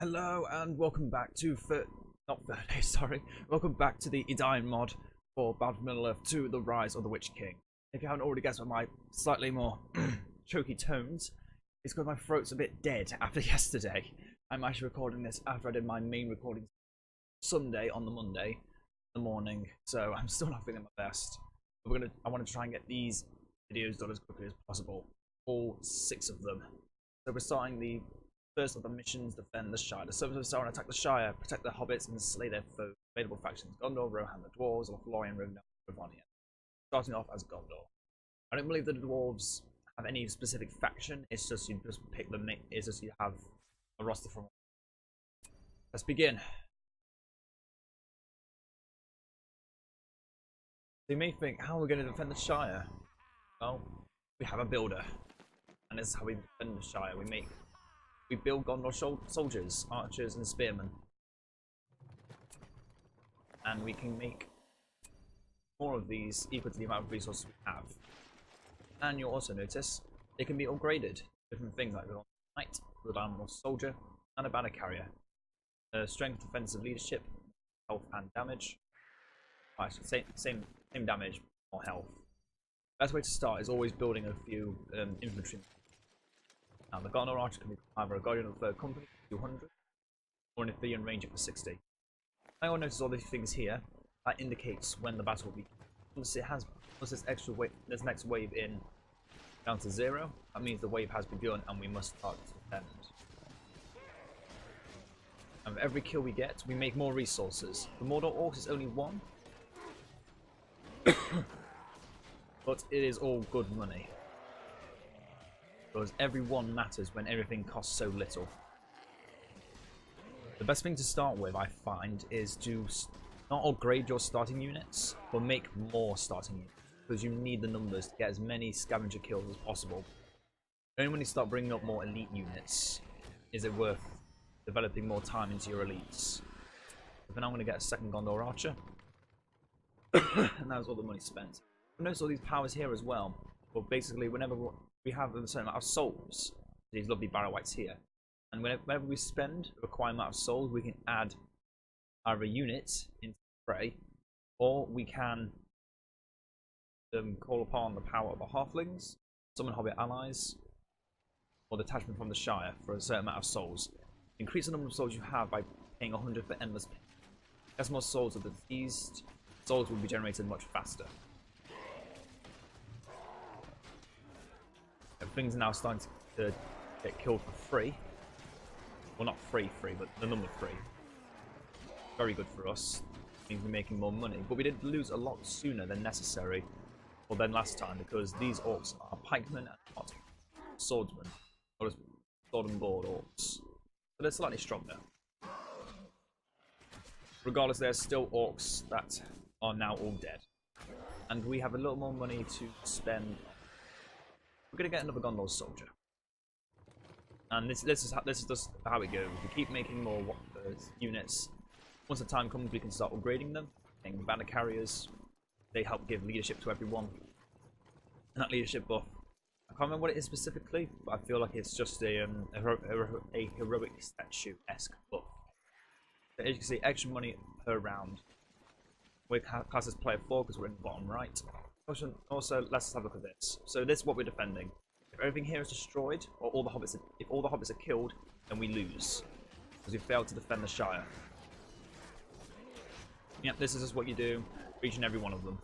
Hello and welcome back to welcome back to the Edain mod for Battle Middle-earth 2: The Rise of the Witch King. If you haven't already guessed by my slightly more choky tones, it's because my throat's a bit dead after yesterday. I'm actually recording this after I did my main recording Sunday on the Monday in the morning, so I'm still not feeling my best. But I want to try and get these videos done as quickly as possible, all 6 of them. So we're starting the first of the missions: Defend the Shire. The servants of Sauron attack the Shire, protect the hobbits, and slay their foes. Available factions: Gondor, Rohan the Dwarves, Lothlorien, Rivendell, and Rivonian. Starting off as Gondor. I don't believe that the Dwarves have any specific faction. It's just you just pick them. It's just you have a roster from. Let's begin. So you may think, how are we going to defend the Shire? Well, we have a builder, and this is how we defend the Shire. We build Gondor soldiers, archers, and spearmen. And we can make more of these equal to the amount of resources we have. And you'll also notice they can be upgraded. Different things like a knight, good armor soldier, and a banner carrier. Strength, defensive, leadership, health, and damage. Same damage, more health. Best way to start is always building a few infantry. Now, the Gondor archer can be either a guardian of the third company for 200, or an Athenian ranger for 60. Now, you'll notice all these things here. That indicates when the battle will be. Once this extra wave, this next wave in down to 0, that means the wave has begun and we must start to defend. And with every kill we get, we make more resources. The Mordor Orcs is only 1, but it is all good money. Because every one matters when everything costs so little. The best thing to start with, I find, is to not upgrade your starting units, but make more starting units. Because you need the numbers to get as many scavenger kills as possible. Only when you start bringing up more elite units is it worth developing more time into your elites. So for now I'm going to get a second Gondor archer. And that was all the money spent. Notice all these powers here as well. But basically, whenever we have a certain amount of souls, these lovely Barrow-wights here, and whenever we spend a required amount of souls, we can add either a unit into the fray, or we can call upon the power of the halflings, summon hobbit allies, or detachment from the Shire for a certain amount of souls. Increase the number of souls you have by paying 100 for endless pay. As more souls are diseased, souls will be generated much faster. Things are now starting to get killed for free. Well, not free, but the number 3. Very good for us. Means we're making more money. But we did lose a lot sooner than necessary, or than last time, because these orcs are pikemen and not swordsmen, or as sword and board orcs. So they're slightly stronger. Regardless, they're still orcs that are now all dead. And we have a little more money to spend. We're going to get another Gondor soldier. And this is just how it goes. We keep making more units. Once the time comes, we can start upgrading them. Getting banner carriers. They help give leadership to everyone. And that leadership buff, I can't remember what it is specifically, but I feel like it's just a heroic statue-esque buff. So as you can see, extra money per round. We're classed as player 4 because we're in the bottom right. Also, let's have a look at this. So this is what we're defending. If everything here is destroyed, or if all the hobbits are killed, then we lose. Because we failed to defend the Shire. Yep, this is just what you do for each and every one of them.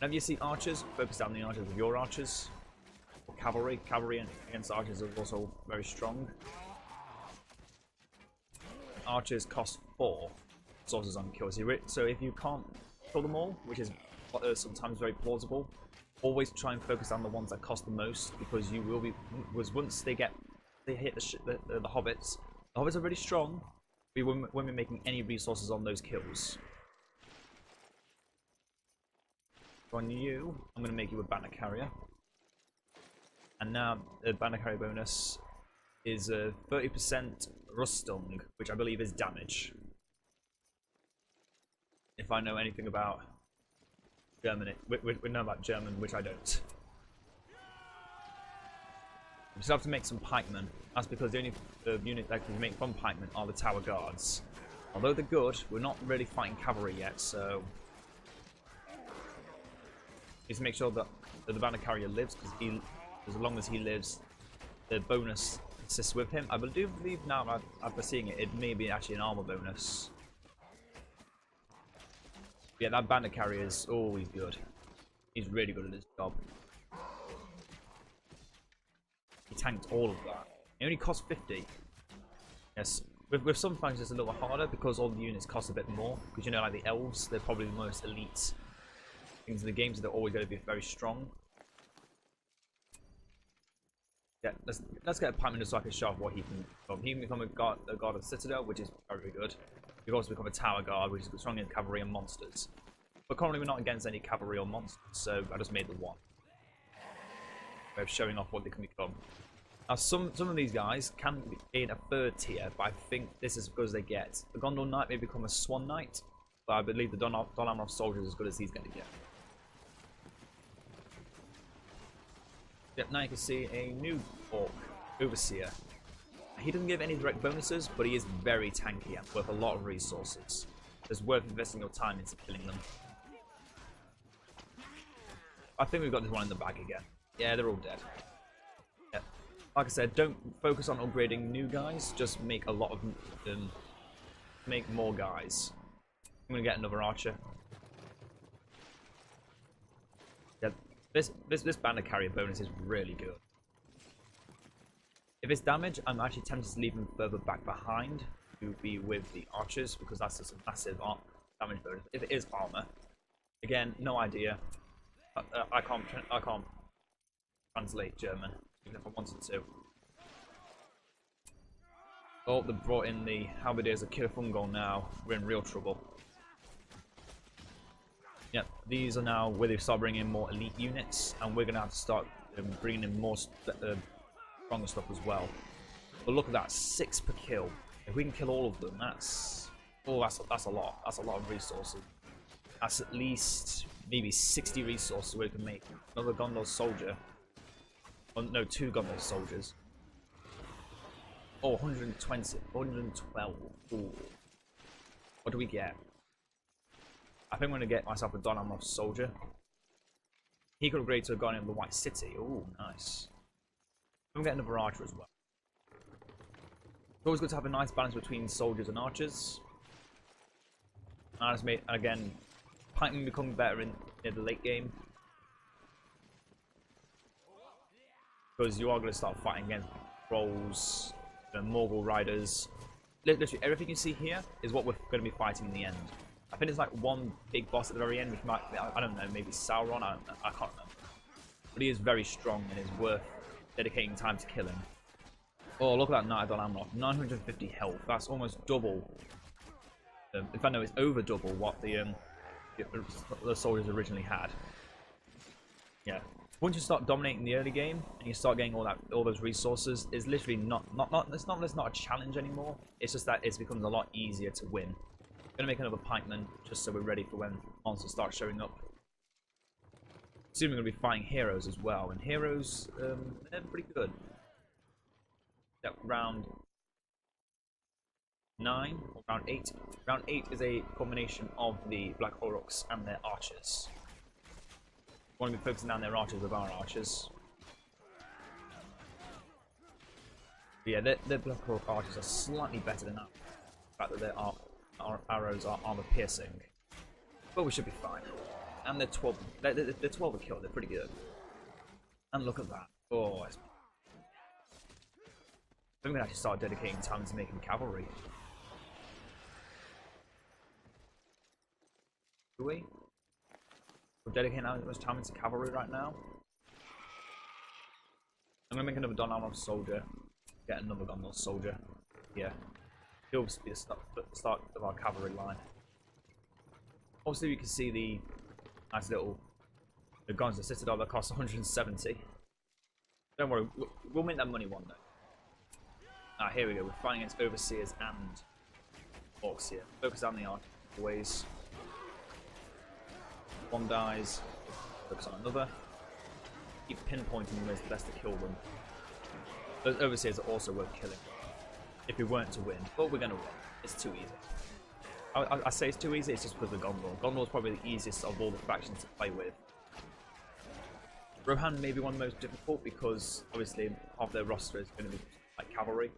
Whenever you see archers, focus down the archers with your archers. Or cavalry. Cavalry against archers is also very strong. Archers cost 4 sources on kills. So if you can't kill them all, which is sometimes very plausible, always try and focus on the ones that cost the most, because you will be. Was once they hit the hobbits. The hobbits are really strong. We won't be making any resources on those kills. So on you, I'm going to make you a banner carrier. And now the banner carrier bonus is 30% Rüstung, which I believe is damage. If I know anything about Germany, we know about German, which I don't. We just have to make some pikemen. That's because the only unit that can make from pikemen are the tower guards. Although they're good, we're not really fighting cavalry yet, so just make sure that the banner carrier lives, because as long as he lives, the bonus assists with him. I do believe now, after seeing it, it may be actually an armor bonus. Yeah, that banner carrier is always good. He's really good at his job. He tanked all of that. It only cost 50. Yes, with some fighters it's a little harder because all the units cost a bit more. Because you know, like the elves, they're probably the most elite things in the game, so they're always going to be very strong. Yeah, let's get a pikeman just so I can show off what he can become. He can become a guard of the citadel, which is very good. He can also become a tower guard, which is strong in cavalry and monsters. But currently we're not against any cavalry or monsters, so I just made the one. Way of showing off what they can become. Now some of these guys can gain a third tier, but I think this is because they get the Gondor Knight may become a Swan Knight, but I believe the Don Amroth Soldier is as good as he's going to get. Yep, now you can see a new orc, Overseer. He doesn't give any direct bonuses, but he is very tanky and worth a lot of resources. It's worth investing your time into killing them. I think we've got this one in the bag again. Yeah, they're all dead. Yeah. Like I said, don't focus on upgrading new guys, just make a lot of them, make more guys. I'm gonna get another archer. Yeah, this banner carrier bonus is really good. If it's damage, I'm actually tempted to leave him further back behind to be with the archers, because that's just a massive damage bonus. If it is armor, again, no idea. I can't translate German, even if I wanted to. Oh, they brought in the halberdiers of Killfungal now. We're in real trouble. Yep, these are now where they start bringing in more elite units, and we're going to have to start bringing in more stronger stuff as well. But look at that, 6 per kill. If we can kill all of them, that's a lot. That's a lot of resources. That's at least maybe 60 resources where we can make another Gondor soldier. Oh, no, 2 Gondor soldiers. Oh, 120, 112. Ooh. What do we get? I think I'm going to get myself a Don Amroth soldier. He could upgrade to a Guardian of the White City. Oh, nice. I'm going to get another archer as well. It's always good to have a nice balance between soldiers and archers. And I just made, again, pikemen become better in the late game. Because you are going to start fighting against trolls, Morgul riders. Literally, everything you see here is what we're going to be fighting in the end. I think it's like one big boss at the very end, which might, I don't know, maybe Sauron, I can't remember. But he is very strong and is worth dedicating time to kill him. Oh, look at that Knight of Don Amroth, 950 health, that's almost double. In fact, no, it's over double what the soldiers originally had. Yeah. Once you start dominating the early game and you start getting all those resources, it's literally it's not a challenge anymore. It's just that it becomes a lot easier to win. I'm gonna make another pikeman just so we're ready for when monsters start showing up. Soon we're gonna be fighting heroes as well, and heroes they're pretty good. Yep, round 9 or round 8. Round 8 is a combination of the Black Aurochs and their archers. We want to be focusing down their archers with our archers. But yeah, their Black Auroch archers are slightly better than that. The fact that their arrows are armor piercing. But we should be fine. And they're 12 a kill, they're pretty good. And look at that. Oh, I think we're going to actually start dedicating time to making cavalry. Do we? We're dedicating that much time into cavalry right now. I'm going to make another Don Amroth soldier. Get another Gondor soldier. Yeah. He'll be the start of our cavalry line. Obviously, you can see the nice little guns that Citadel that cost 170. Don't worry, we'll make that money one day. Ah, here we go. We're fighting against Overseers and Orcs here. Focus on the arch always. One dies. Focus on another. Keep pinpointing where's best to kill them. Those overseers are also worth killing if we weren't to win, but we're going to win. It's too easy. I say it's too easy, it's just because of Gondor. Gondor's probably the easiest of all the factions to play with. Rohan may be one of the most difficult because obviously half their roster is going to be like cavalry.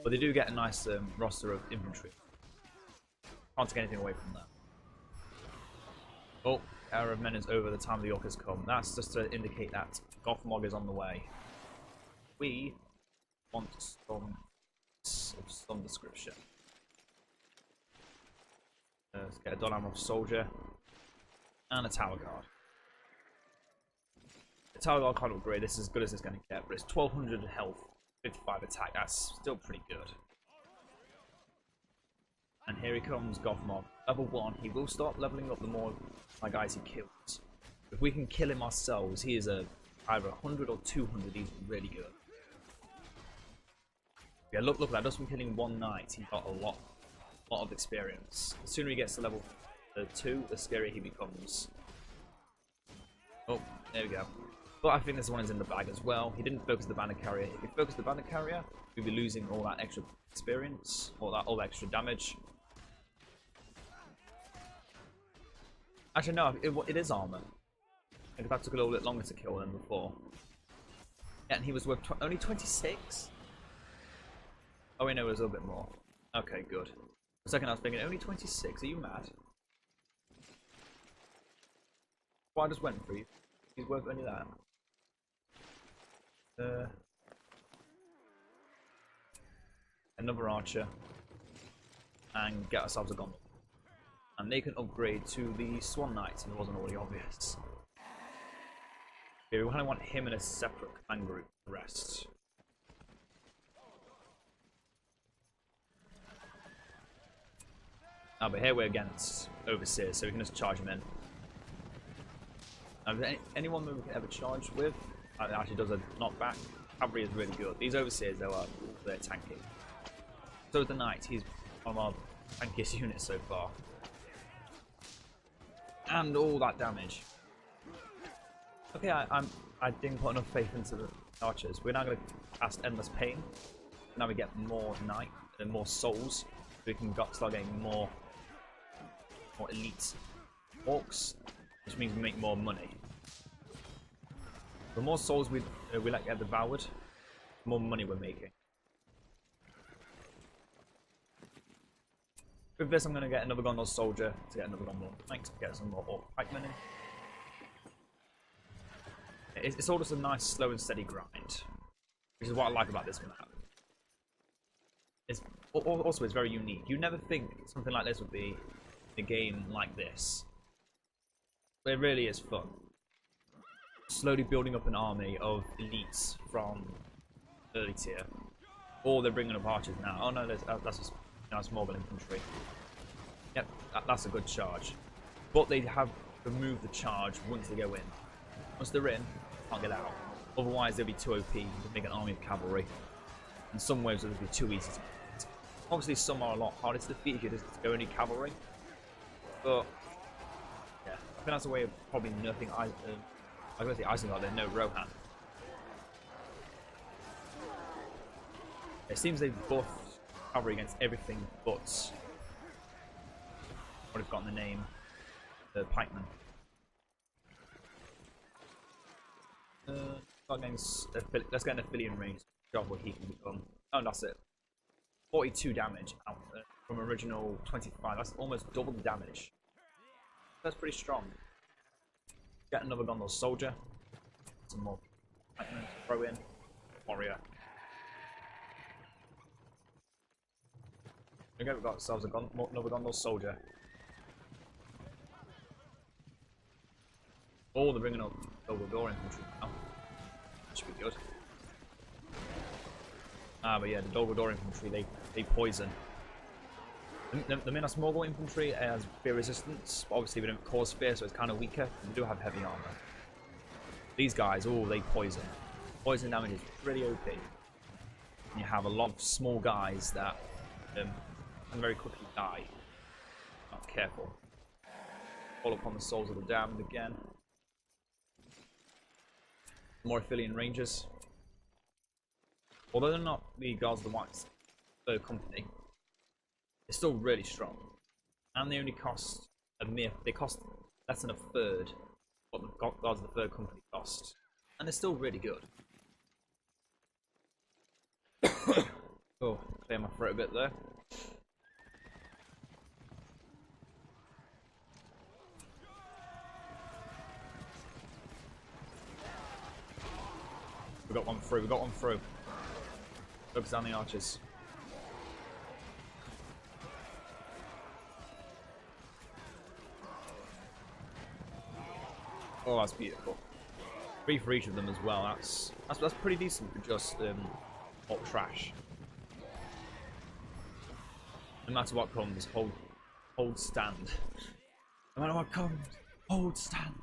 But they do get a nice roster of infantry. Can't take anything away from that. Oh, Hour of Men is over, the time of the Orc has come. That's just to indicate that Gothmog is on the way. We want some of some description. Let's get a Donamroth soldier and a Tower Guard. The Tower Guard can't upgrade, this is as good as it's going to get, but it's 1200 health, 55 attack, that's still pretty good. And here he comes, Gothmog. Level 1, he will start leveling up the more my guys he kills. If we can kill him ourselves, he is either 100 or 200, he's really good. Yeah, look at that, just from killing one knight, he got a lot of experience. The sooner he gets to level 2, the scarier he becomes. Oh, there we go. But I think this one is in the bag as well. He didn't focus the banner carrier. If he focused the banner carrier, we'd be losing all that extra experience, all that extra damage. Actually, no, it is armor. In fact, it took a little bit longer to kill than before. Yeah, and he was worth only 26. Oh, wait, no, it was a little bit more. Okay, good. For a second, I was thinking, only 26. Are you mad? Well, I just went for you. He's worth only that. Another archer, and get ourselves a Gondor. And they can upgrade to the Swan Knights if it wasn't already obvious. Okay, we kind of want him in a separate clan group from the rest. Ah, but here we're against Overseers, so we can just charge him in. Anyone that we can ever charge with actually does a knockback. Cavalry is really good. These Overseers, though, they're tanky. So is the Knight. He's one of our tankiest units so far. And all that damage. Okay, I didn't put enough faith into the archers. We're now going to cast Endless Pain. Now we get more Knight and more souls. We can start getting more elite orcs, which means we make more money. The more souls we like get devoured, the more money we're making. With this, I'm going to get another Gondor soldier to get another Gondor knight to get some more orc pikemen in. It's all just a nice, slow and steady grind, which is what I like about this map. Also, it's very unique. You never think something like this would be a game like this. But it really is fun. Slowly building up an army of elites from early tier. Or they're bringing up archers now. Oh no, that's just nice mobile infantry. Yep, that's a good charge. But they have removed the charge once they go in. Once they're in, can't get out. Otherwise they'll be too OP to make an army of cavalry. In some ways it'll be too easy to defeat. Obviously some are a lot harder to defeat if you just go any cavalry. But yeah, I think that's a way of probably nerfing I was going to say Isengard, there's no Rohan. It seems they've buffed cavalry against everything but what I've got in the name, the pikeman. Let's get an Aphelion range to show what he can become. Oh, and that's it. 42 damage out from original 25. That's almost double the damage. That's pretty strong. Get another Gondor soldier. Some more pikemen to throw in. Warrior. Okay, we've got ourselves another Gondor soldier. Oh, they're bringing up Gondor infantry now. That should be good. Ah, but yeah, the Gondor infantry, they poison. The Minas Morgul infantry has fear resistance, but obviously we don't cause fear, so it's kind of weaker. We do have heavy armor. These guys, oh, they poison. Poison damage is pretty OP. And you have a lot of small guys that can very quickly die. Not careful. Fall upon the souls of the damned again. More Aphelion rangers. although they're not the guards of the White Third Company, they're still really strong. And they only cost they cost less than a third what the guards of the Third Company cost. And they're still really good. Oh, clear my throat a bit there. We got one through, we got one through. Focus down the archers. Oh, that's beautiful. 3 for each of them as well. That's pretty decent for just hot trash. No matter what comes, hold stand. No matter what comes, hold stand.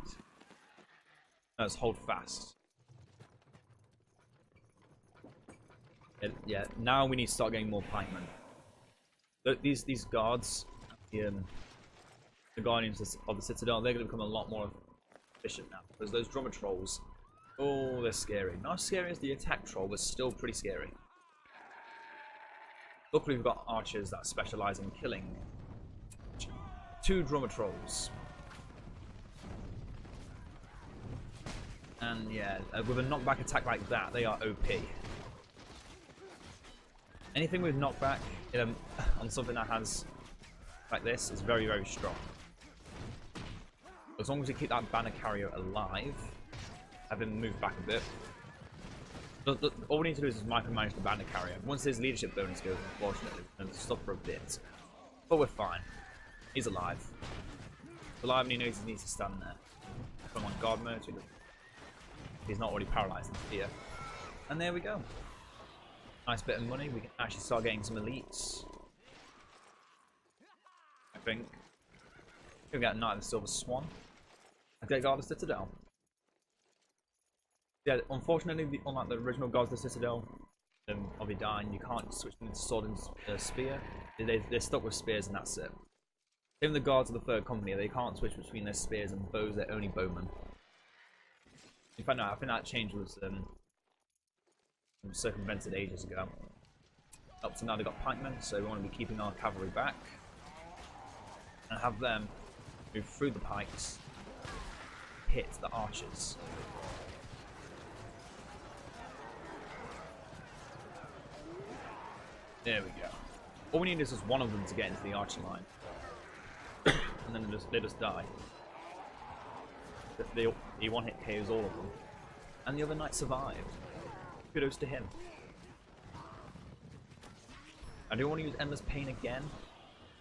No, it's hold fast. Yeah, now we need to start getting more pikemen. These guards, the guardians of the citadel, they're going to become a lot more efficient now, because those drummer trolls, oh, they're scary. Not as scary as the attack troll, but still pretty scary. Luckily, we've got archers that specialize in killing 2 drummer trolls. And yeah, with a knockback attack like that, they are OP. Anything with knockback on something that has like this is very, very strong. As long as we keep that banner carrier alive, have him move back a bit. All we need to do is just micromanage the banner carrier. Once his leadership bonus goes, unfortunately, we're going to stop for a bit. But we're fine. He's alive. He's alive and he knows he needs to stand there. Come on, guard mode. He's not already paralyzed in fear. And there we go. Nice bit of money. We can actually start getting some elites. I think. We'll get a Knight of the Silver Swan. And get guard of the Citadel. Yeah, unfortunately, unlike the original guards of the Citadel of Edain, you can't switch them into sword and spear. They're stuck with spears and that's it. Even the guards of the Third Company, they can't switch between their spears and bows, they're only bowmen. In fact, no, I think that change was circumvented ages ago. Up to now they've got pikemen, so we want to be keeping our cavalry back. And have them move through the pikes, hit the archers. There we go. All we need is just one of them to get into the archer line. And then they just die. He one-hit KOs all of them. And the other knight survived. Kudos to him. I do want to use Endless Pain again.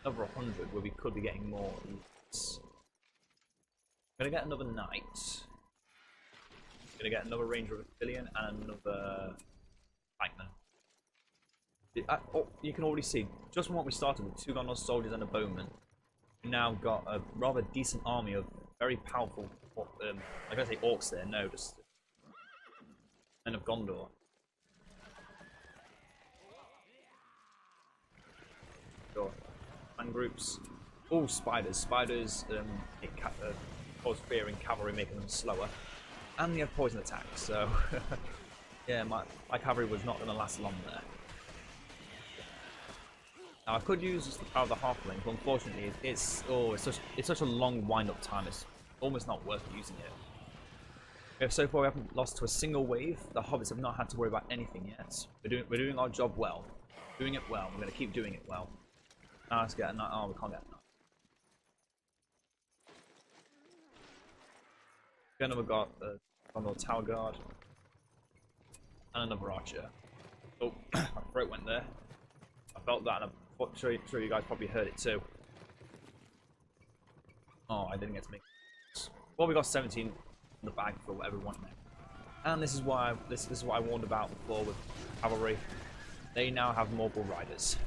Another 100 where we could be getting more elites. I'm going to get another knight. I'm going to get another ranger of Aphelion and another pikeman. You can already see, just from what we started with 2 Gondor soldiers and a bowman, we now got a rather decent army of very powerful, I'm going to say orcs there, no, just men of Gondor. Sure. Man groups. Oh, spiders. Spiders cause fear in cavalry, making them slower. And they have poison attacks, so yeah, my cavalry was not going to last long there. Now I could use the power of the halfling, but unfortunately it's such a long wind-up time. It's almost not worth using it. So far we haven't lost to a single wave. The hobbits have not had to worry about anything yet. We're doing our job well. Doing it well. We're going to keep doing it well. Now let's get a knight. Oh, we can't get a knight. Again, we've got another tower guard and another archer. Oh, my throat went there. I felt that, and I'm sure you guys probably heard it too. Oh, I didn't get to make it. Well, we got 17 in the bag for whatever we want now. And this is why this is what I warned about before with cavalry. They now have mortal riders.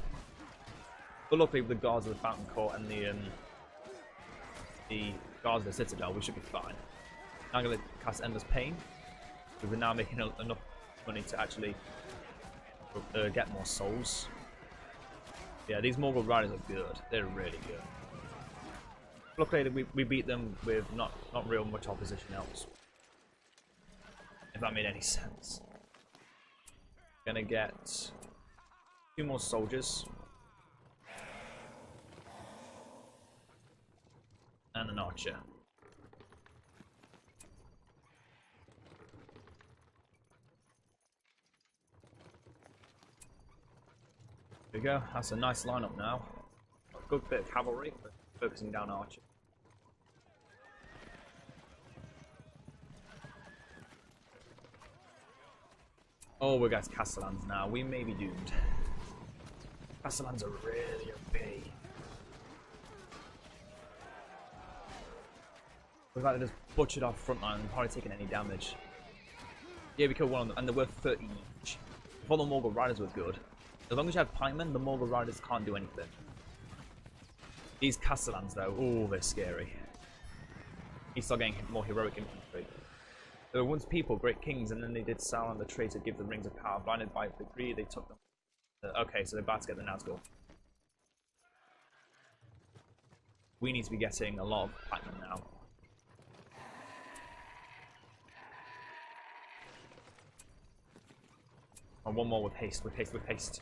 But luckily, with the guards of the Fountain Court and the guards of the Citadel, we should be fine. Now I'm going to cast Endless Pain, because we're now making enough money to actually get more souls. Yeah, these Morgul riders are good. They're really good. Luckily, we beat them with not real much opposition else. If that made any sense. Gonna get 2 more soldiers. And an archer. There we go, that's a nice lineup now. A good bit of cavalry, but focusing down archer. Oh, we're against Castellans now. We may be doomed. Castellans are really OP. We've had to just butchered our front line and hardly taken any damage. Yeah, we killed one of them, and they're worth 30 each. If all the Morgul riders were good. As long as you have pikemen, the Morgul riders can't do anything. These Castellans, though, oh, they're scary. You start getting more heroic infantry. They were once people, great kings, and then they did Sauron the traitor give them rings of power. Blinded by the greed, they took them. Okay, so they're about to get the Nazgul. We need to be getting a lot of pikemen now. And one more with haste, with haste, with haste.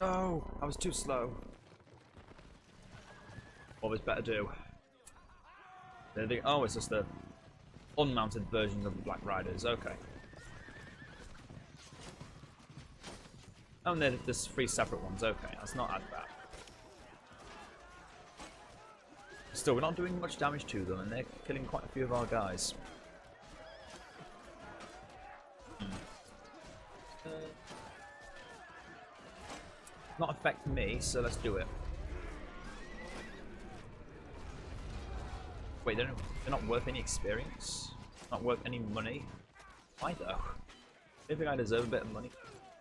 No, I was too slow. What was better do? Oh, it's just the unmounted versions of the Black Riders. Okay. Oh, and there's 3 separate ones. Okay, that's not as bad. Still, we're not doing much damage to them, and they're killing quite a few of our guys. Not affect me, so let's do it. Wait, they're not worth any experience? Not worth any money? Why though? Do you think I deserve a bit of money,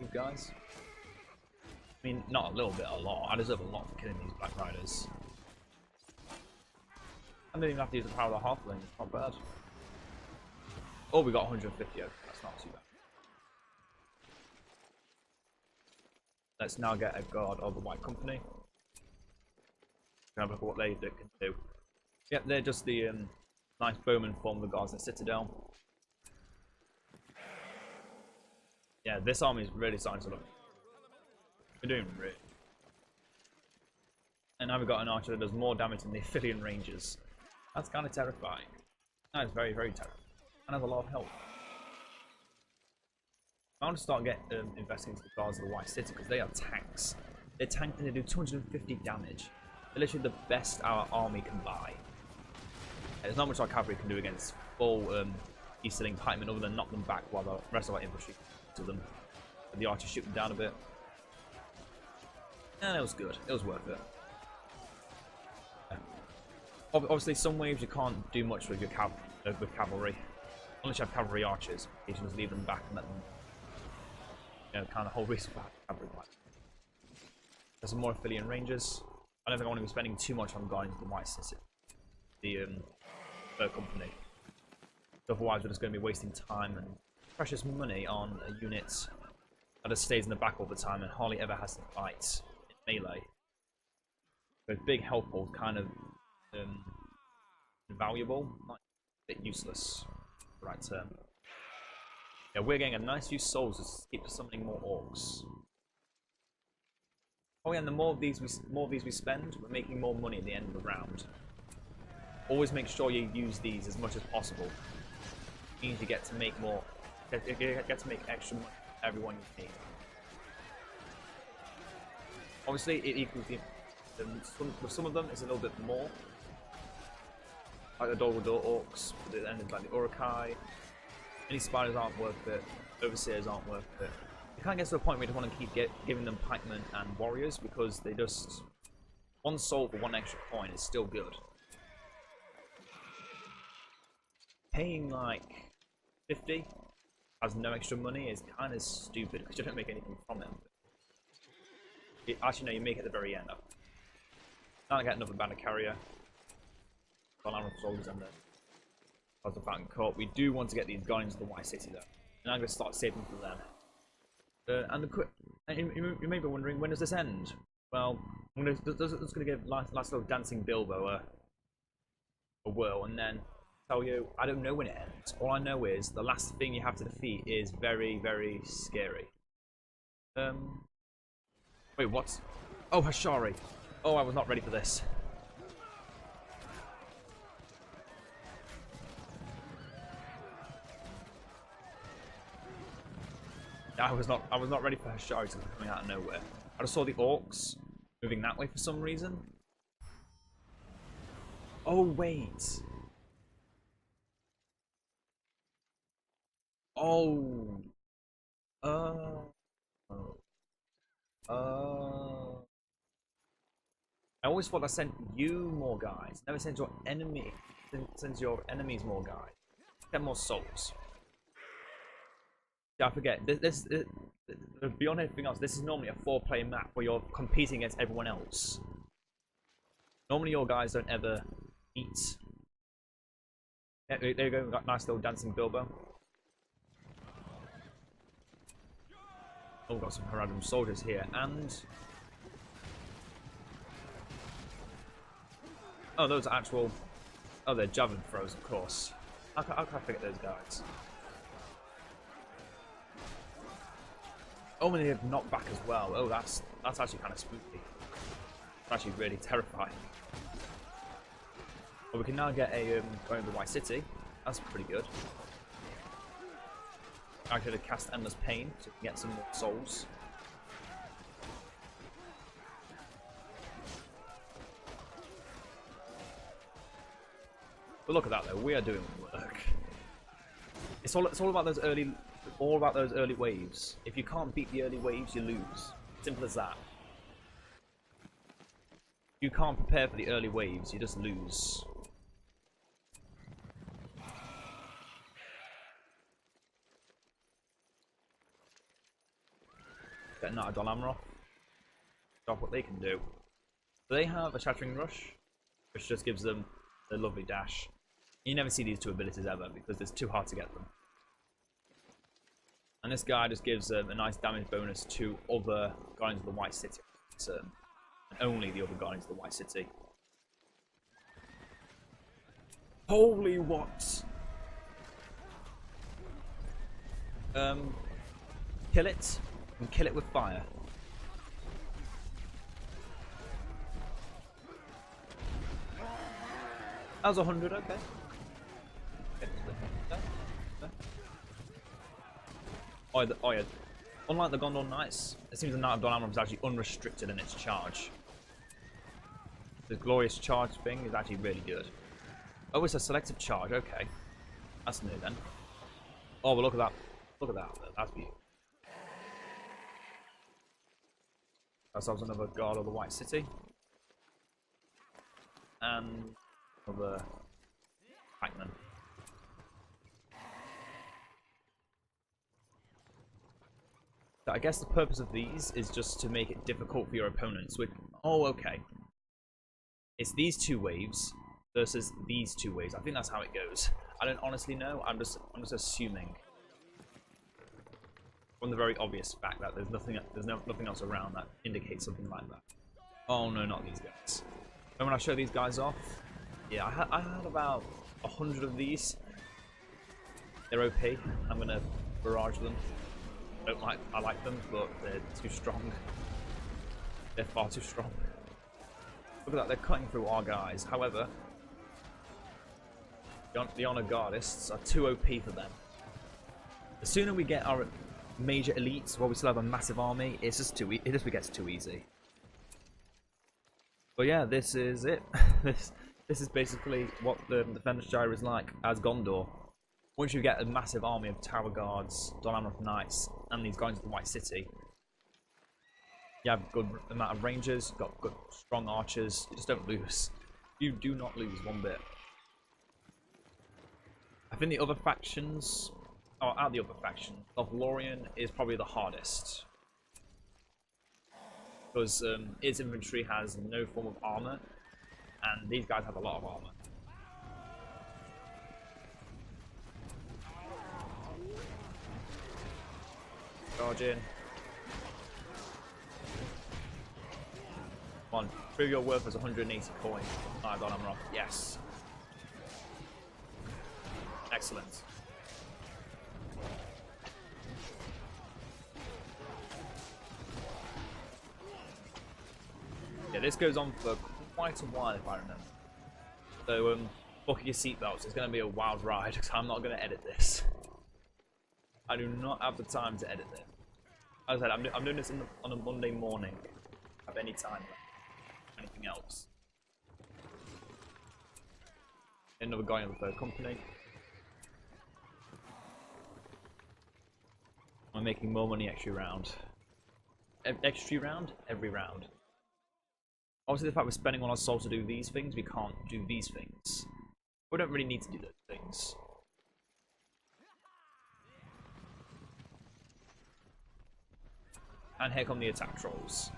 you guys? I mean, not a little bit, a lot. I deserve a lot for killing these Black Riders. I don't even have to use the power of the halfling, it's not bad. Oh, we got 150, okay, that's not too bad. Let's now get a guard of the White Company. Have a look at what they can do. Yep, they're just the nice bowmen form the guards in the Citadel. Yeah, this army is really starting to look. We're doing really. And now we've got an archer that does more damage than the Aphelion Rangers. That's kind of terrifying. That is very, very terrifying. And has a lot of health. I want to start investing into the guards of the White City because they are tanks. They're tanks and they do 250 damage. They're literally the best our army can buy. There's not much our cavalry can do against full Easterling pikemen other than knock them back while the rest of our infantry to them. And the archers shoot them down a bit. And it was good. It was worth it. Yeah. Obviously, some waves you can't do much with your cavalry. Unless you have cavalry archers. You can just leave them back and let them, you know, kind of whole reason for cavalry fight. There's some more Aphelion Rangers. I don't think I want to be spending too much on guarding the White City. The Third Company. Otherwise, we're just going to be wasting time and precious money on a unit that just stays in the back all the time and hardly ever has to fight in melee. Those big health pools kind of invaluable, not a bit useless. Right term. Yeah, we're getting a nice few souls to keep summoning more orcs. Oh yeah, and the more of these we spend, we're making more money at the end of the round. Always make sure you use these as much as possible. It means you get to make more, get to make extra money for everyone you need. Obviously, it equals with some of them it's a little bit more. Like the Dolgador orcs, but then it's like the Urukai. Any spiders aren't worth it. Overseers aren't worth it. You can't get to a point where you don't want to keep giving them pikemen and warriors because they just one soul for one extra coin is still good. Paying like 50 as no extra money is kind of stupid because you don't make anything from it. Actually, no, you make it at the very end. Now I get another banner carrier. Got soldiers and the Fountain Court. We do want to get these Guardians of the White City though, and I'm going to start saving for them. And you may be wondering, when does this end? Well, I'm just going to give last little Dancing Bilbo a whirl, and then tell you, I don't know when it ends. All I know is the last thing you have to defeat is very, very scary. Wait, what? Oh, Hashari. Oh, I was not ready for this. I was not ready for Hashari to be coming out of nowhere. I just saw the orcs moving that way for some reason. Oh wait. Oh. I always thought I sent you more guys. Never sends your enemy. Sends your enemies more guys. Get more souls. Yeah, I forget. Beyond anything else, this is normally a 4-player map where you're competing against everyone else. Normally your guys don't ever meet. Yeah, there you go, got nice little dancing Bilbo. Oh, we've got some random soldiers here, and... Oh, those are actual... Oh, they're javelin throws, of course. How can I forget those guys? Oh, and they have knockback as well. Oh, that's actually kind of spooky. It's actually really terrifying. But we can now get a going to the White City. That's pretty good. I could have cast Endless Pain to get some more souls. But look at that though, we are doing work. It's all about those early waves. If you can't beat the early waves, you lose. Simple as that. If you can't prepare for the early waves, you just lose. Getting out of Dol Amroth. Stop what they can do. So they have a Shattering Rush, which just gives them a lovely dash. You never see these two abilities ever because it's too hard to get them. And this guy just gives a nice damage bonus to other Guardians of the White City. And only the other Guardians of the White City. Holy what? Kill it, and kill it with fire. That was 100, okay. Oh yeah. Unlike the Gondor Knights, it seems the Knight of Dol Amroth is actually unrestricted in its charge. The glorious charge thing is actually really good. Oh, it's a selective charge, okay. That's new then. Oh, but look at that. Look at that. That's beautiful. Ourselves another Guard of the White City. And another Hackman. I guess the purpose of these is just to make it difficult for your opponents. Oh, okay. It's these two waves versus these two waves. I think that's how it goes. I don't honestly know. I'm just assuming from the very obvious fact that there's nothing else around that indicates something like that. Oh no, not these guys. And when I show these guys off, yeah, I had about 100 of these. They're OP. I'm gonna barrage them. I like them, but they're too strong. They're far too strong. Look at that, they're cutting through our guys. However, the Honor Guardists are too OP for them. The sooner we get our major elites, while we still have a massive army, it just gets too easy. But yeah, this is it. this is basically what the Defend the Shire is like as Gondor. Once you get a massive army of Tower Guards, Dol Amroth Knights, and these guys of the White City, you have a good amount of rangers, got good strong archers, you just don't lose. You do not lose one bit. I think the other factions, or out the other faction, Lothlorien is probably the hardest. Because its infantry has no form of armor, and these guys have a lot of armor. Charge in. Come on, prove your worth as 180 coin. Alright, Dol Amroth. Yes. Excellent. Yeah, this goes on for quite a while if I remember. So, buckle your seatbelts. It's going to be a wild ride because I'm not going to edit this. I do not have the time to edit this. As I said, I'm doing this on a Monday morning. Have any time left. Anything else? Another guy in the third company. I'm making more money every round. Every round. Obviously, the fact we're spending on our souls to do these things, we can't do these things. We don't really need to do those things. And here come the attack trolls.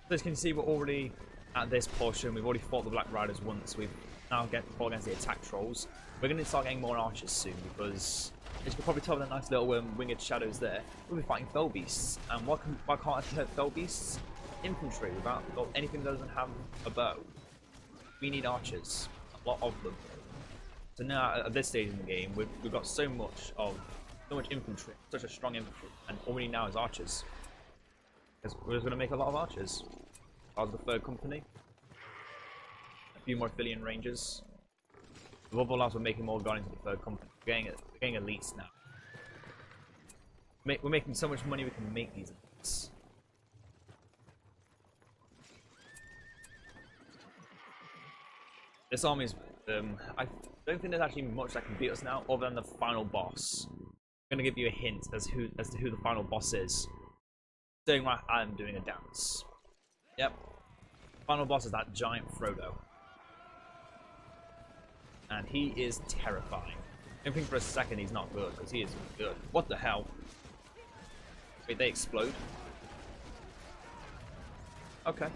So as you can see, we're already at this portion. We've already fought the Black Riders once. We've now fought against the attack trolls. We're going to start getting more archers soon because, as you can probably tell by the nice little winged shadows there, we'll be fighting fell beasts. And why can't I hurt fell beasts? Infantry without anything that doesn't have a bow. We need archers, a lot of them. So now at this stage in the game, we've got so much infantry, such a strong infantry, and all we need now is archers. Because we're just going to make a lot of archers. I was the third company. A few more affiliate rangers. Above all else, we're making more guardians of the third company. We're getting elites now. We're making so much money we can make these elites. This army is, I don't think there's actually much that can beat us now, other than the final boss. I'm going to give you a hint as to who the final boss is. Doing right, I'm doing a dance. Yep. Final boss is that giant Frodo. And he is terrifying. Don't think for a second he's not good, because he is good. What the hell? Wait, they explode? Okay.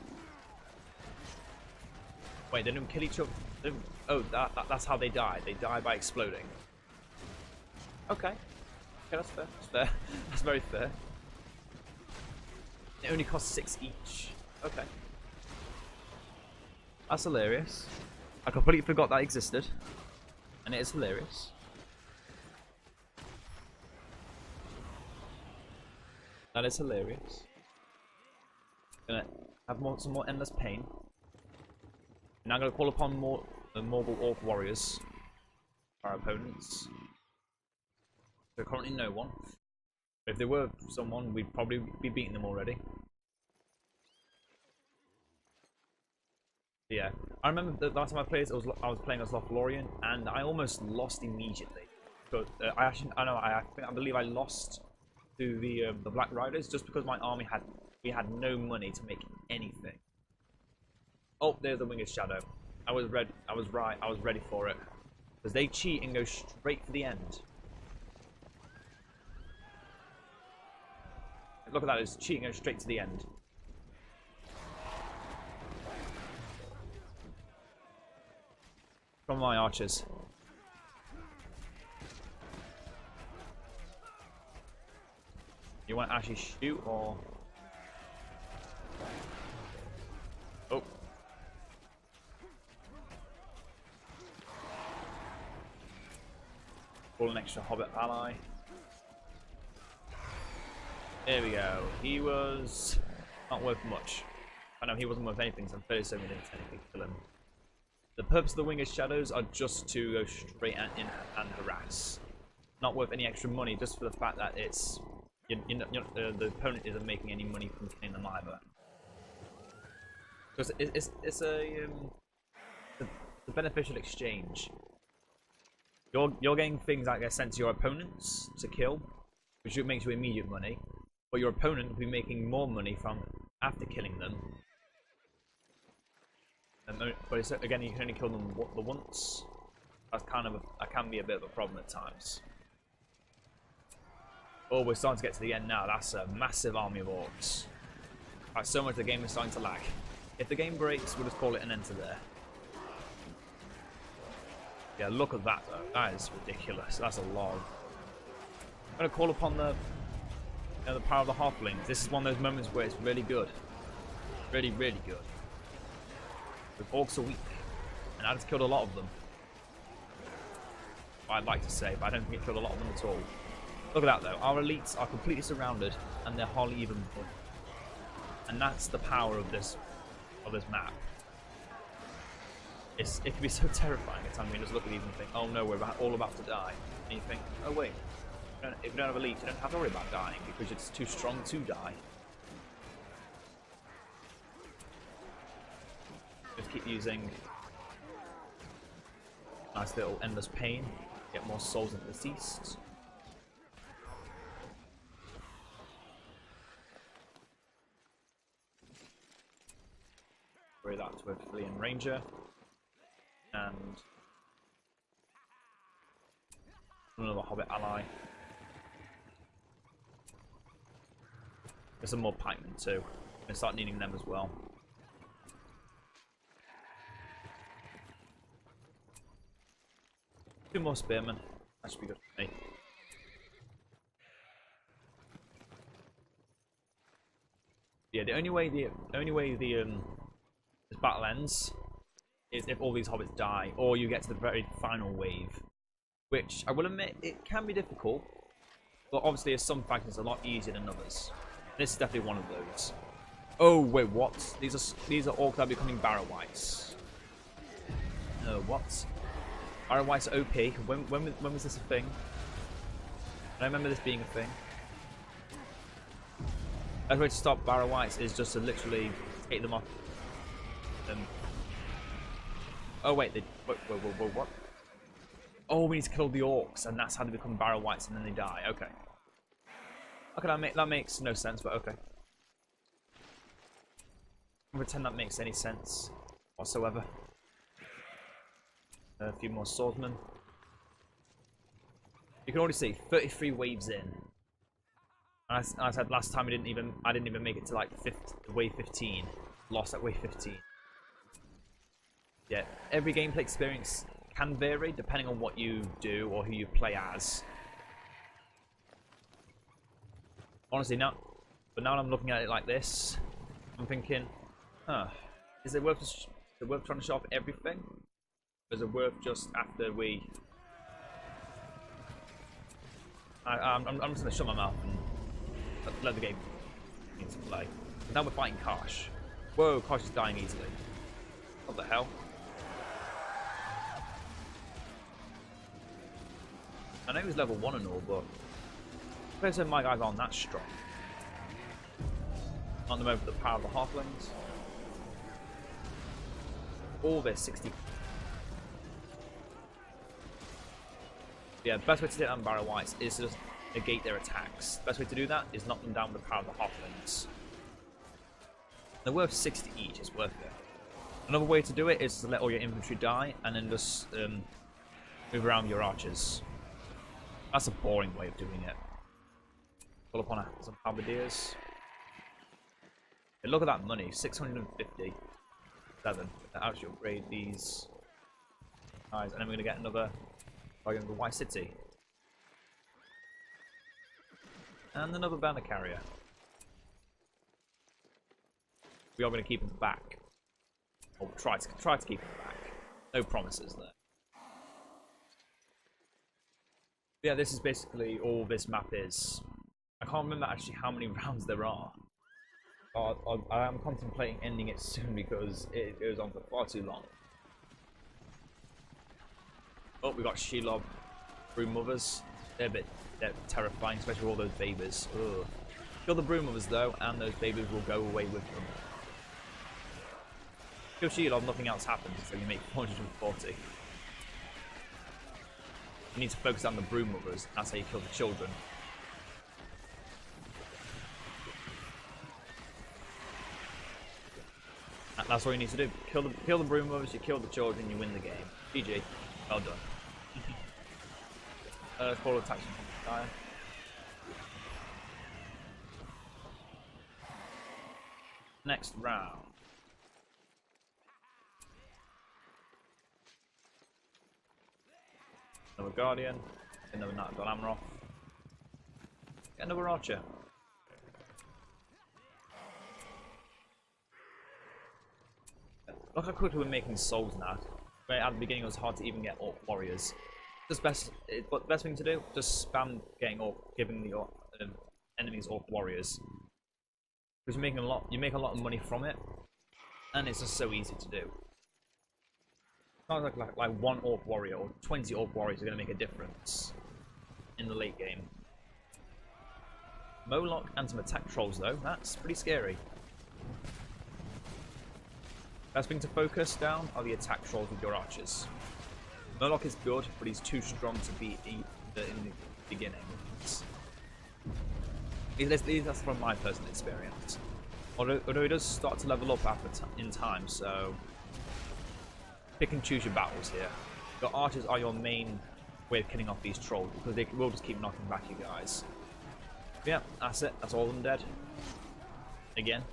Wait, they don't kill each other? Oh, that's how they die. They die by exploding. Okay. Okay, that's fair. That's fair. That's very fair. It only costs 6 each. Okay. That's hilarious. I completely forgot that existed. And it is hilarious. That is hilarious. Gonna have some more endless pain. Now I'm going to call upon more Morgul Orc warriors, our opponents. There currently no one. If there were someone, we'd probably be beating them already. Yeah, I remember the last time I played, I was playing as Lothlorien, and I almost lost immediately. But I believe I lost to the Black Riders just because my army had no money to make anything. Oh, there's the Winged Shadow. I was right. I was ready for it. Because they cheat and go straight for the end. Look at that, it's cheating, goes straight to the end. From my archers. You want to actually shoot or... Oh. Call an extra hobbit ally. There we go. He was not worth much. I know he wasn't worth anything, so I'm fairly certain we didn't technically kill him. The purpose of the Winged Shadows are just to go straight in and harass. Not worth any extra money, just for the fact that it's the opponent isn't making any money from killing them either. Because it's a beneficial exchange. You're getting things that get sent to your opponents to kill, which makes you immediate money, but your opponent will be making more money from after killing them. But again, you can only kill them the once. That's that can be a bit of a problem at times. Oh, we're starting to get to the end now. That's a massive army of orcs. Right, so much the game is starting to lag. If the game breaks, we'll just call it an end to there. Yeah, look at that though. That is ridiculous. That's a lot. I'm going to call upon the power of the halflings. This is one of those moments where it's really good. Really, really good. The orcs are weak. And I just killed a lot of them. I'd like to say, but I don't think it killed a lot of them at all. Look at that though, our elites are completely surrounded and they're hardly even budged. And that's the power of this map. It can be so terrifying at times when you just look at these and think, oh no, we're all about to die. And you think, oh wait, if you don't have elites, you don't have to worry about dying because it's too strong to die. Just keep using nice little endless pain, get more souls of the deceased. Worry that with Fleeing Ranger. And another Hobbit ally. There's some more pikemen too. I'm gonna start needing them as well. Two more spearmen. That should be good for me. Yeah, the only way this battle ends is if all these hobbits die, or you get to the very final wave, which I will admit it can be difficult, but obviously as some factions a lot easier than others. This is definitely one of those. Oh wait, what? These are orcs that are becoming Barrow-wights. What? Barrow-wights are OP. When was this a thing? I remember this being a thing. The way to stop Barrow-wights is just to literally take them off. Oh wait, what? Oh, we need to kill the orcs, and that's how they become Barrow-wights, and then they die. Okay. Okay, that makes no sense, but okay. I'll pretend that makes any sense whatsoever. A few more swordsmen. You can already see 33 waves in. And I said last time I didn't even make it to like wave 15. Lost at wave 15. Yeah, every gameplay experience can vary depending on what you do or who you play as. Honestly, now I'm looking at it like this, I'm thinking, huh, is it worth trying to show off everything? Or is it worth just after we... I'm just going to shut my mouth and let the game into play. Now we're fighting Karsh. Whoa, Karsh is dying easily. What the hell? I know he was level 1 and all, but I suppose my guys aren't that strong. On them over the power of the halflings. All their 60. Yeah, the best way to take down Barrow-wights is to just negate their attacks. The best way to do that is knock them down with the power of the halflings. They're worth 60 each, it's worth it. Another way to do it is to let all your infantry die and then just move around your archers. That's a boring way of doing it. Pull upon some halberdiers. Hey, look at that money, 657. I'll actually upgrade these guys, and then we're gonna get another Dragon of the White City. And another banner carrier. We are gonna keep them back. Or try to keep them back. No promises there. Yeah, this is basically all this map is. I can't remember actually how many rounds there are. I am contemplating ending it soon because it goes on for far too long. Oh, we got Shelob Broom Mothers. They're terrifying, especially with all those babies. Ugh. Kill the Broom Mothers though, and those babies will go away with them. Kill Shelob, nothing else happens, so you make 440. You need to focus on the Broom Mothers, that's how you kill the children. That's all you need to do. Kill the Broom Mothers, you kill the children, you win the game. GG. Well done. Call attacks from Shire. Next round. Another Guardian, another Knight of Galamroth, another Archer. Look how quickly we're making souls now. Where at the beginning it was hard to even get Orc Warriors. What the best thing to do? Just spam getting orc, giving the enemies orc warriors, because you make a lot of money from it, and it's just so easy to do. It's not like one orc warrior or 20 orc warriors are going to make a difference in the late game. Moloch and some attack trolls though, that's pretty scary. Best thing to focus down are the attack trolls with your archers. Moloch is good, but he's too strong to beat in the beginning. That's from my personal experience. Although he does start to level up in time, so pick and choose your battles here. Your archers are your main way of killing off these trolls, because they will just keep knocking back you guys. But yeah, that's it. That's all of them dead. Again.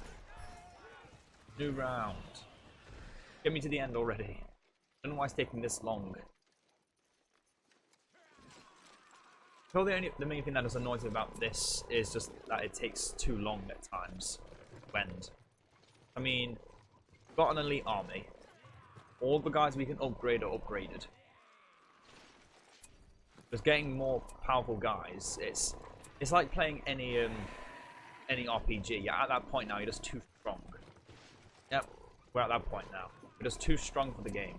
New round. Get me to the end already. I don't know why it's taking this long. Probably the main thing that is annoying about this is just that it takes too long at times to end. I mean, we've got an elite army. All the guys we can upgrade are upgraded. Just getting more powerful guys, it's like playing any RPG. Yeah, at that point now, you're just too strong. Yep, we're at that point now. We're just too strong for the game.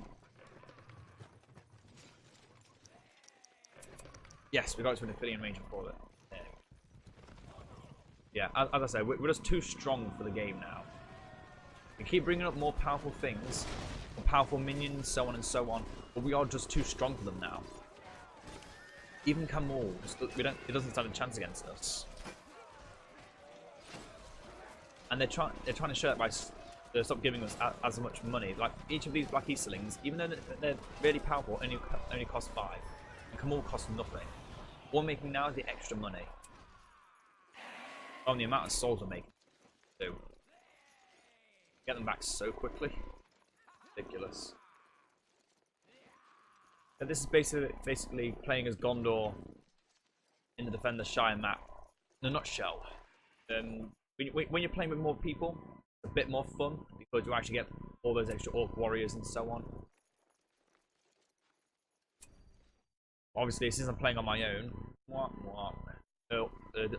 Yes, we got to an affiliate range for it. Yeah, as I said, we're just too strong for the game now. We keep bringing up more powerful things, more powerful minions, so on and so on, but we are just too strong for them now. Even Kamul, it doesn't stand a chance against us. And they're trying to show it by stop giving us as much money. Like each of these Black Easterlings, even though they're really powerful, only cost 5, and Kamul costs nothing. All we're making now is the extra money. Oh, and the amount of souls we're making, too. Get them back so quickly. Ridiculous. So this is basically playing as Gondor in the Defend the Shire map. In a nutshell. When you're playing with more people, it's a bit more fun because you actually get all those extra orc warriors and so on. Obviously, since I'm playing on my own,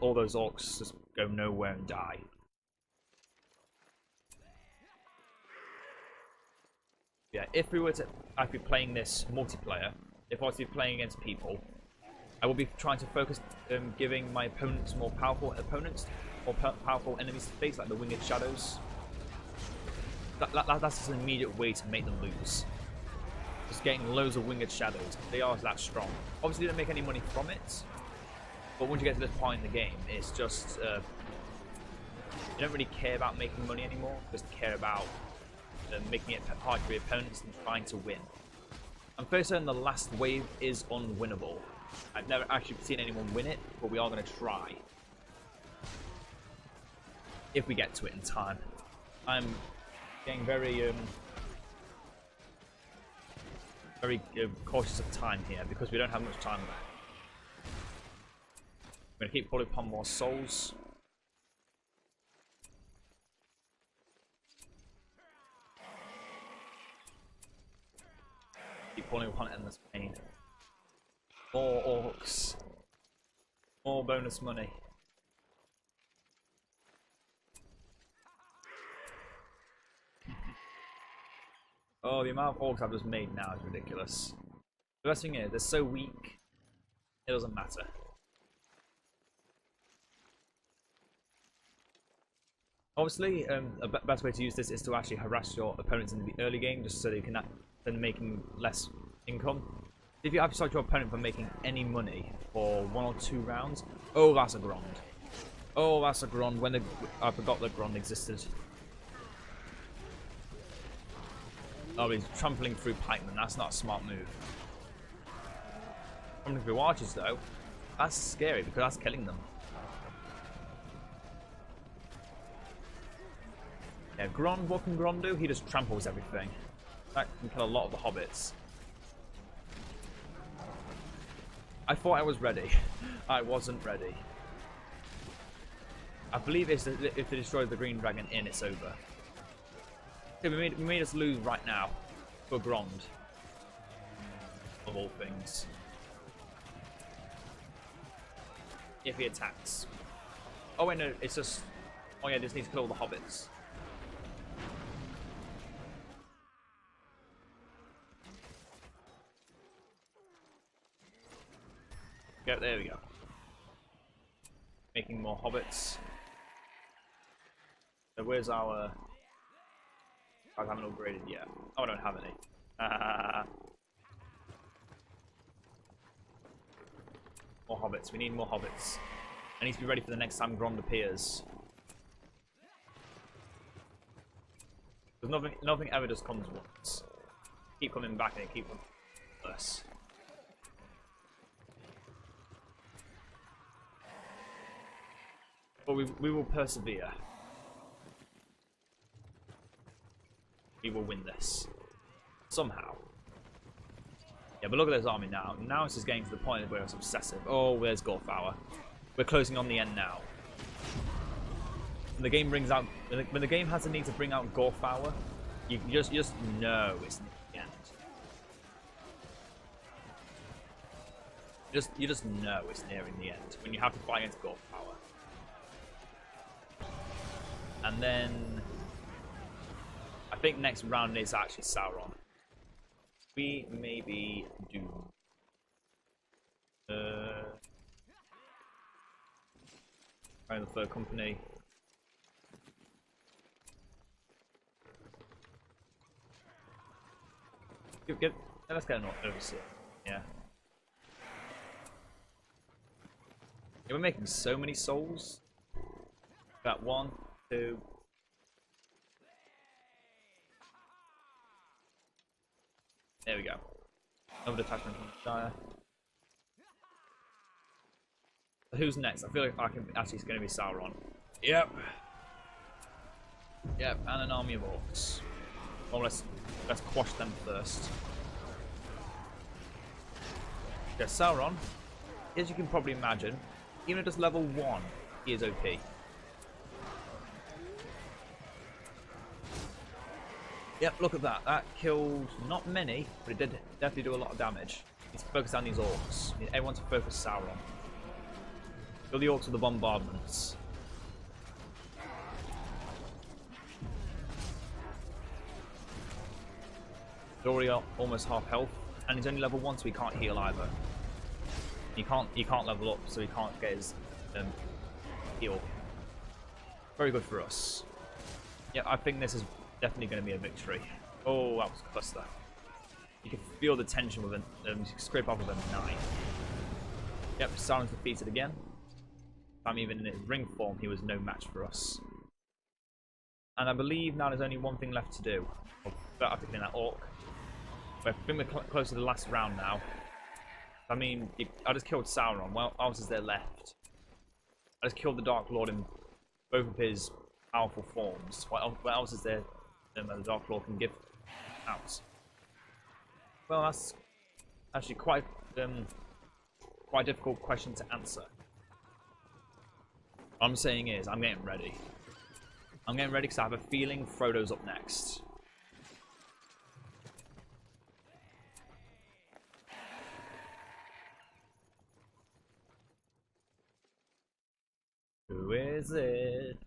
all those orcs just go nowhere and die. Yeah, if we were to actually be playing this multiplayer, if I was to be playing against people, I will be trying to focus giving my opponents more powerful opponents, or powerful enemies to face, like the Winged Shadows. That's just an immediate way to make them lose. Just getting loads of Winged Shadows. They are that strong. Obviously, you don't make any money from it, but once you get to this point in the game, it's just you don't really care about making money anymore. Just care about making it hard for your opponents and trying to win. I'm fairly certain the last wave is unwinnable. I've never actually seen anyone win it, but we are going to try. If we get to it in time. I'm getting very cautious of time here because we don't have much time left. I'm going to keep pulling upon more souls. Keep pulling upon endless pain. More orcs. More bonus money. Oh, the amount of orcs I've just made now is ridiculous. The best thing is, they're so weak, it doesn't matter. Obviously, a best way to use this is to actually harass your opponents in the early game, just so they can then making less income. If you actually start your opponent from making any money for 1 or 2 rounds, oh, that's a Grond. Oh, that's a Grond. I forgot that Grond existed. Oh, he's trampling through pikemen. That's not a smart move. Trampling through archers, though, that's scary because that's killing them. Yeah, Grond, what can Grond do? He just tramples everything. That can kill a lot of the hobbits. I thought I was ready. I wasn't ready. I believe if they destroy the green dragon in, it's over. Okay, we made us lose right now for Grond. Of all things. if he attacks. Oh wait, no, it's just... Oh yeah, just need to kill all the hobbits. Go, there we go. Making more hobbits. So where's our... I haven't upgraded yet. Oh, I don't have any. More hobbits. We need more hobbits. I need to be ready for the next time Grond appears. Because nothing ever just comes once. Keep coming back and it keep coming worse. But we will persevere. We will win this. Somehow. Yeah, but look at this army now. Now it's just getting to the point where it's obsessive. Oh, there's Gorfauer. We're closing on the end now. When the game brings out... When the game has the need to bring out Gorfauer, you just know it's near the end. You just know it's nearing the end when you have to fight against Gorfauer. And then... I think next round is actually Sauron. We maybe do... the third company. Let's get an overseer. Yeah. We're making so many souls. Got 1, 2. There we go. Another detachment from the Shire. So who's next? I feel like actually it's going to be Sauron. Yep. Yep, and an army of orcs. Well, let's quash them first. Yeah, Sauron, as you can probably imagine, even at just level 1, he is OP. Yep, look at that. That killed not many, but it did definitely do a lot of damage. Need to focus on these orcs. Need everyone to focus Sauron. Kill the orcs with the bombardments. He's already almost half health, and he's only level 1, so he can't heal either. He can't level up, so he can't get his heal. Very good for us. Yeah, I think this is definitely going to be a victory. Oh, that was a cluster. You can feel the tension with a scrape off of a 9. Yep, Sauron's defeated again. I'm even in his ring form, he was no match for us. And I believe now there's only one thing left to do. After killing that orc. I think we're close to the last round now. I mean, I just killed Sauron. What else is there left? I just killed the Dark Lord in both of his powerful forms. What else is there that the Dark Lord can give out? Well, that's actually quite a difficult question to answer. What I'm saying is, I'm getting ready. I'm getting ready because I have a feeling Frodo's up next. Who is it?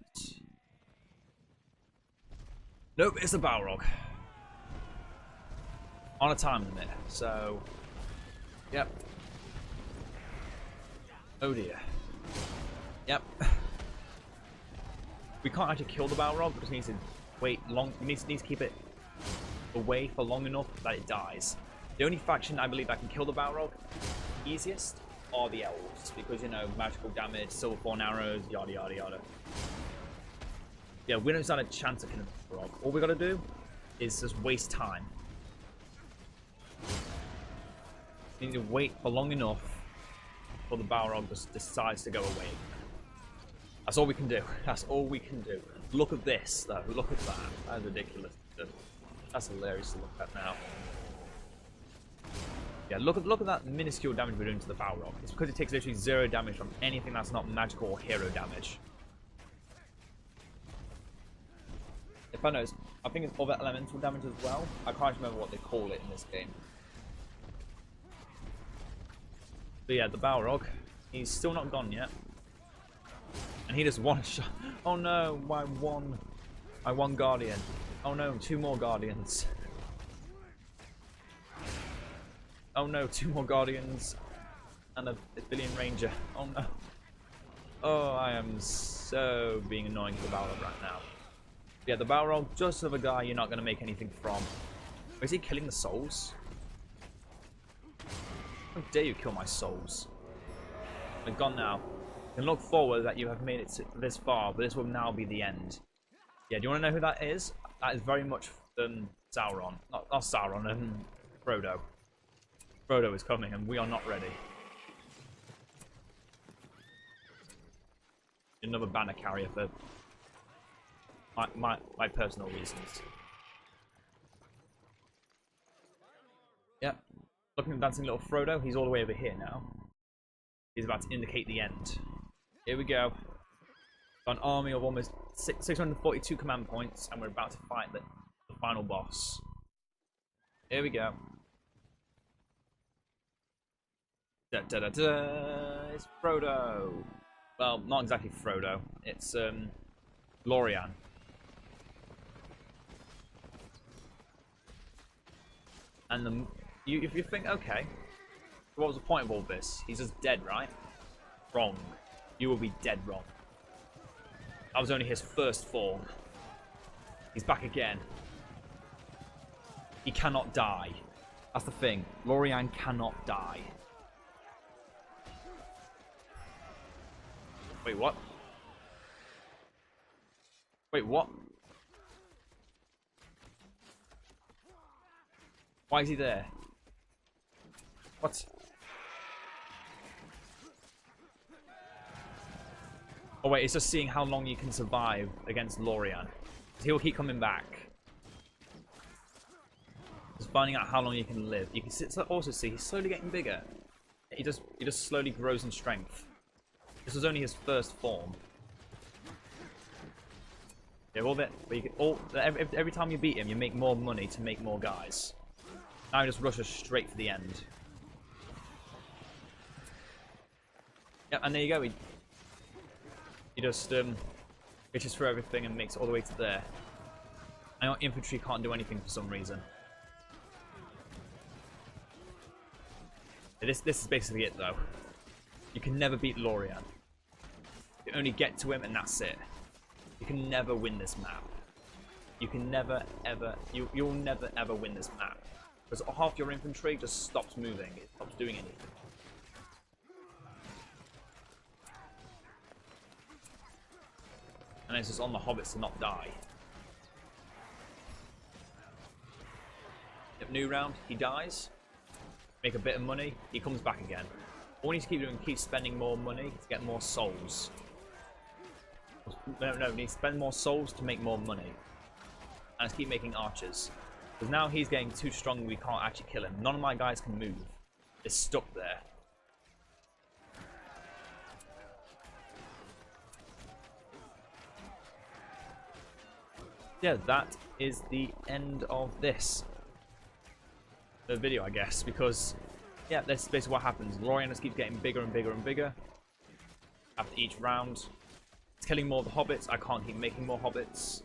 Nope, it's a Balrog. On a time limit, so... Yep. Oh dear. Yep. We can't actually kill the Balrog because we need to wait long. We need to keep it away for long enough that it dies. The only faction I believe that can kill the Balrog easiest are the elves, because you know, magical damage, silverthorn arrows, yada yada yada. Yeah, we don't stand a chance of killing the Balrog. All we gotta do is just waste time. We need to wait for long enough before the Balrog just decides to go away. That's all we can do. That's all we can do. Look at this, though. Look at that. That's ridiculous. That's hilarious to look at now. Yeah, look at that minuscule damage we're doing to the Balrog. It's because it takes literally 0 damage from anything that's not magical or hero damage. If I notice, I think it's other elemental damage as well. I can't remember what they call it in this game. But yeah, the Balrog, he's still not gone yet. And he just one shot. Oh no, my one guardian. Oh no, 2 more guardians. Oh no, 2 more guardians. And a billion ranger. Oh no. Oh, I am so being annoying to the Balrog right now. Yeah, the Balrog, just of a guy you're not going to make anything from. Is he killing the souls? How dare you kill my souls? They're gone now. You can look forward that you have made it this far, but this will now be the end. Yeah, do you want to know who that is? That is very much Sauron. Not Sauron, Frodo. Frodo is coming and we are not ready. Another banner carrier for my personal reasons. Yep. Looking at dancing little Frodo, he's all the way over here now. He's about to indicate the end. Here we go. Got an army of almost 642 command points, and we're about to fight the final boss. Here we go. Da da da da! It's Frodo. Well, not exactly Frodo. It's Lorien. And if you think, okay, what was the point of all this? He's just dead, right? Wrong. You will be dead wrong. That was only his first form. He's back again. He cannot die. That's the thing. Lorien cannot die. Wait, what? Wait, what? Why is he there? What? Oh wait, it's just seeing how long you can survive against Lorien. He'll keep coming back. Just finding out how long you can live. You can also see he's slowly getting bigger. He just slowly grows in strength. This was only his first form. Yeah, all that. But you can, every time you beat him, you make more money to make more guys. Now he just rushes straight for the end. Yeah, and there you go. He just reaches for everything and makes it all the way to there. And our infantry can't do anything for some reason. This is basically it, though. You can never beat Lorien. You only get to him and that's it. You can never win this map. You can never ever. You'll never ever win this map because half your infantry just stops moving. It stops doing anything. And it's just on the hobbits to not die. If new round, he dies. Make a bit of money. He comes back again. All we need to keep doing, keep spending more money to get more souls. No, we need to spend more souls to make more money. And let's keep making archers. Because now he's getting too strong, we can't actually kill him. None of my guys can move. They're stuck there. Yeah, that is the end of the video, I guess, because yeah, that's basically what happens. Lorien just keeps getting bigger and bigger and bigger after each round. It's killing more of the hobbits. I can't keep making more hobbits.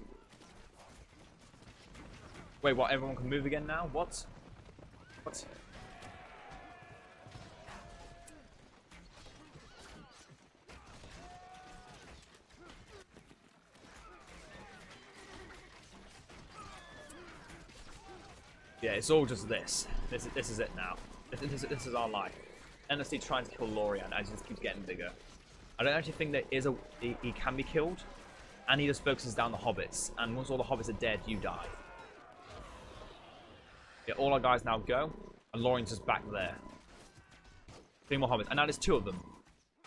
Wait, what? Everyone can move again now? What? What? Yeah, it's all just this. This is it now. This is our life. Endlessly trying to kill Lorien as he just keeps getting bigger. I don't actually think there is he can be killed, and he just focuses down the hobbits. And once all the hobbits are dead, you die. Yeah, all our guys now go, and Lorien's just back there. 3 more hobbits, and now there's 2 of them.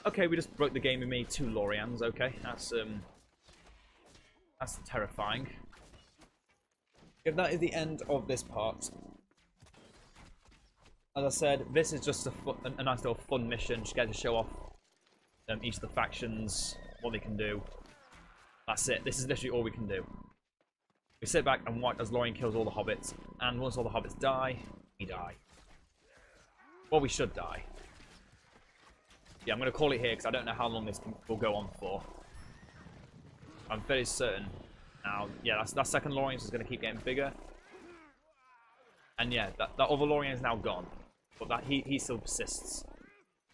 Okay, we just broke the game. We made 2 Loriens. Okay, that's terrifying. If that is the end of this part. As I said, this is just a nice little fun mission. Just get to show off each of the factions, what they can do. That's it. This is literally all we can do. We sit back and watch as Lorien kills all the hobbits, and once all the hobbits die, we die. Well, we should die. Yeah, I'm going to call it here because I don't know how long this will go on for. I'm very certain now. Yeah, that second Lorien is going to keep getting bigger. And yeah, that other Lorien is now gone. But that he still persists.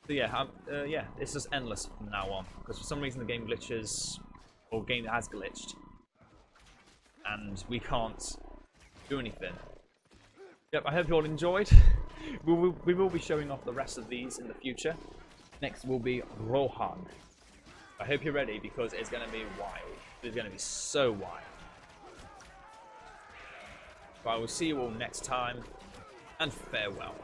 So yeah, yeah, it's just endless from now on. Because for some reason the game glitches, or game has glitched. And we can't do anything. Yep, I hope you all enjoyed. we will be showing off the rest of these in the future. Next will be Rohan. I hope you're ready because it's going to be wild. It's going to be so wild. But I will see you all next time, and farewell.